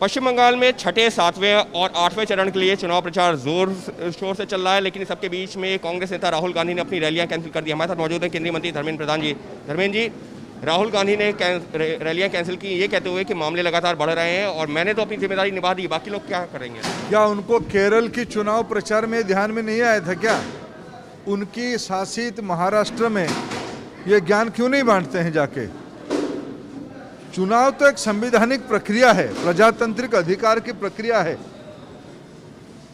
पश्चिम बंगाल में छठे, सातवें और आठवें चरण के लिए चुनाव प्रचार जोर शोर से चल रहा है, लेकिन इस सबके बीच में कांग्रेस नेता राहुल गांधी ने अपनी रैलियां कैंसिल कर दी। हमारे साथ मौजूद है केंद्रीय मंत्री धर्मेंद्र प्रधान जी। धर्मेंद्र जी, राहुल गांधी ने रैलियां कैंसिल की ये कहते हुए कि मामले लगातार बढ़ रहे हैं और मैंने तो अपनी जिम्मेदारी निभा दी, बाकी लोग क्या करेंगे? क्या उनको केरल की चुनाव प्रचार में ध्यान में नहीं आया था क्या? उनकी शासित महाराष्ट्र में ये ज्ञान क्यों नहीं बांटते हैं जाके? चुनाव तो एक संवैधानिक प्रक्रिया है, प्रजातांत्रिक अधिकार की प्रक्रिया है।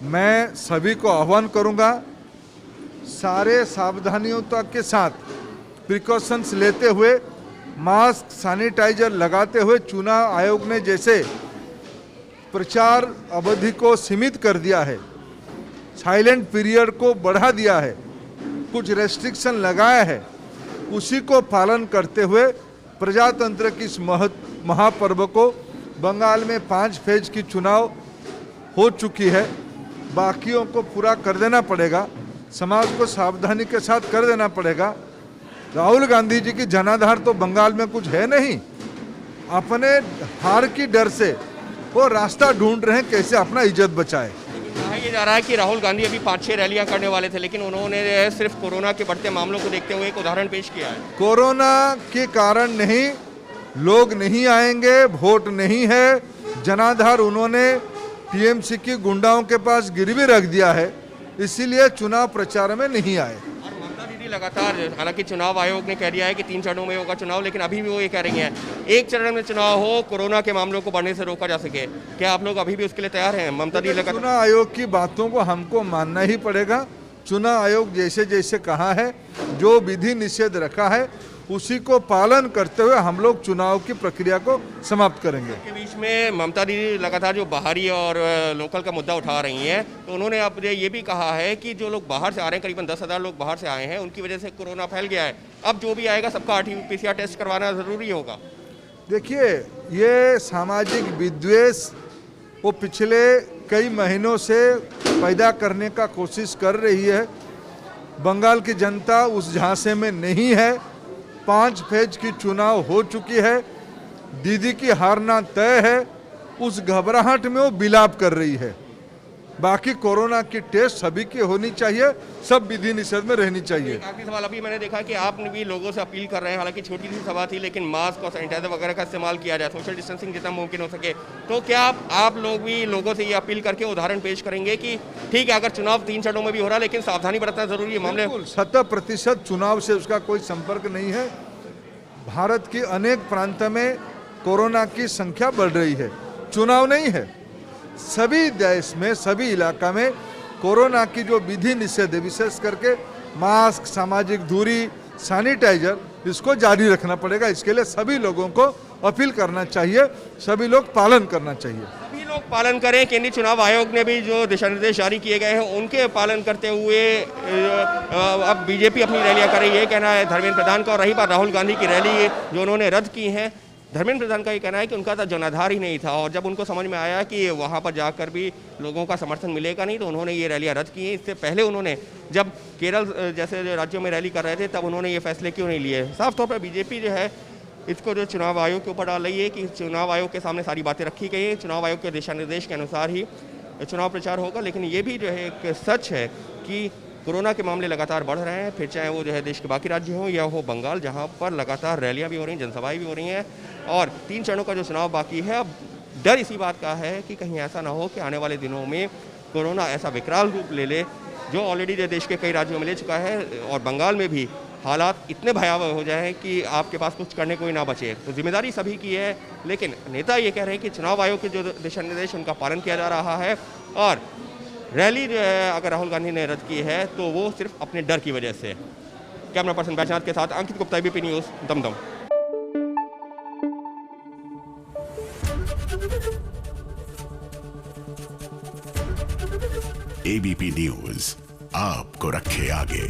मैं सभी को आह्वान करूंगा, सारे सावधानियों के साथ प्रिकॉशंस लेते हुए, मास्क, सैनिटाइजर लगाते हुए, चुनाव आयोग ने जैसे प्रचार अवधि को सीमित कर दिया है, साइलेंट पीरियड को बढ़ा दिया है, कुछ रेस्ट्रिक्शन लगाया है, उसी को पालन करते हुए प्रजातंत्र की इस महापर्व को बंगाल में 5 फेज की चुनाव हो चुकी है, बाकियों को पूरा कर देना पड़ेगा, समाज को सावधानी के साथ कर देना पड़ेगा। राहुल गांधी जी की जनाधार तो बंगाल में कुछ है नहीं, अपने हार की डर से वो रास्ता ढूंढ रहे हैं कैसे अपना इज्जत बचाए। कहा यह जा रहा है कि राहुल गांधी अभी 5-6 रैलियां करने वाले थे, लेकिन उन्होंने सिर्फ कोरोना के बढ़ते मामलों को देखते हुए एक उदाहरण पेश किया है। कोरोना के कारण नहीं, लोग नहीं आएंगे, वोट नहीं है, जनाधार उन्होंने टीएमसी की गुंडाओं के पास गिरवी रख दिया है, इसीलिए चुनाव प्रचार में नहीं आए। और ममता दीदी लगातार, हालांकि चुनाव आयोग ने कह दिया है कि 3 चरणों में होगा चुनाव, लेकिन अभी भी वो ये कह रही हैं एक चरण में चुनाव हो, कोरोना के मामलों को बढ़ने से रोका जा सके। क्या आप लोग अभी भी उसके लिए तैयार हैं? ममता दीदी लगातार चुनाव आयोग की बातों को हमको मानना ही पड़ेगा। चुनाव आयोग जैसे जैसे कहा है, जो विधि निषेध रखा है, उसी को पालन करते हुए हम लोग चुनाव की प्रक्रिया को समाप्त करेंगे। के बीच में ममता दीदी लगातार जो बाहरी और लोकल का मुद्दा उठा रही हैं, तो उन्होंने अब ये भी कहा है कि जो लोग बाहर से आ रहे हैं, करीबन 10,000 लोग बाहर से आए हैं, उनकी वजह से कोरोना फैल गया है। अब जो भी आएगा सबका RT-PCR टेस्ट करवाना ज़रूरी होगा। देखिए, ये सामाजिक विद्वेष वो पिछले कई महीनों से पैदा करने का कोशिश कर रही है। बंगाल की जनता उस झांसे में नहीं है। 5 फेज की चुनाव हो चुकी है, दीदी की हारना तय है, उस घबराहट में वो बिलाप कर रही है। बाकी कोरोना की टेस्ट सभी की होनी चाहिए, सब विधि निषेध में रहनी चाहिए। आखिरी सवाल, अभी मैंने देखा कि आपने भी लोगों से अपील कर रहे हैं, हालांकि छोटी सी सभा थी, लेकिन मास्क और सैनिटाइजर वगैरह का इस्तेमाल किया जाए, सोशल डिस्टेंसिंग जितना मुमकिन हो सके। तो क्या आप लोग भी लोगों से ये अपील करके उदाहरण पेश करेंगे कि ठीक है, अगर चुनाव 3 चरणों में भी हो रहा है, लेकिन सावधानी बरतना जरूरी है? मामले 100% चुनाव से उसका कोई संपर्क नहीं है। भारत के अनेक प्रांत में कोरोना की संख्या बढ़ रही है, चुनाव नहीं है। सभी देश में, सभी इलाका में कोरोना की जो विधि निषेध है, विशेष करके मास्क, सामाजिक दूरी, सैनिटाइजर, इसको जारी रखना पड़ेगा। इसके लिए सभी लोगों को अपील करना चाहिए, सभी लोग पालन करना चाहिए। सभी लोग पालन करें। केंद्रीय चुनाव आयोग ने भी जो दिशा निर्देश जारी किए गए हैं, उनके पालन करते हुए अब बीजेपी अपनी रैलियां कर रही है, कहना है धर्मेंद्र प्रधान का। और रही बात राहुल गांधी की रैली जो उन्होंने रद्द की है, धर्मेंद्र प्रधान का ये कहना है कि उनका तो जनाधार ही नहीं था, और जब उनको समझ में आया कि वहाँ पर जाकर भी लोगों का समर्थन मिलेगा नहीं, तो उन्होंने ये रैलियां रद्द की हैं। इससे पहले उन्होंने जब केरल जैसे राज्यों में रैली कर रहे थे, तब उन्होंने ये फैसले क्यों नहीं लिए? साफ तौर पर बीजेपी जो है इसको जो चुनाव आयोग के ऊपर डाल रही है कि चुनाव आयोग के सामने सारी बातें रखी गई हैं, चुनाव आयोग के दिशा निर्देश के अनुसार ही चुनाव प्रचार होगा। लेकिन ये भी जो है एक सच है कि कोरोना के मामले लगातार बढ़ रहे हैं, फिर चाहे वो जो है देश के बाकी राज्य हों या हो बंगाल, जहां पर लगातार रैलियां भी हो रही हैं, जनसभाएं भी हो रही हैं, और 3 चरणों का जो चुनाव बाकी है। अब डर इसी बात का है कि कहीं ऐसा ना हो कि आने वाले दिनों में कोरोना ऐसा विकराल रूप ले ले, जो ऑलरेडी देश के कई राज्यों में ले चुका है, और बंगाल में भी हालात इतने भयावह हो जाएं कि आपके पास कुछ करने को ही ना बचे। तो जिम्मेदारी सभी की है, लेकिन नेता ये कह रहे हैं कि चुनाव आयोग के जो दिशा निर्देश उनका पालन किया जा रहा है, और रैली जो है अगर राहुल गांधी ने रद्द की है तो वो सिर्फ अपने डर की वजह से। कैमरा पर्सन बैजनाथ के साथ Ankit Gupta, ABP news, Dum Dum. ABP news आपको रखे आगे।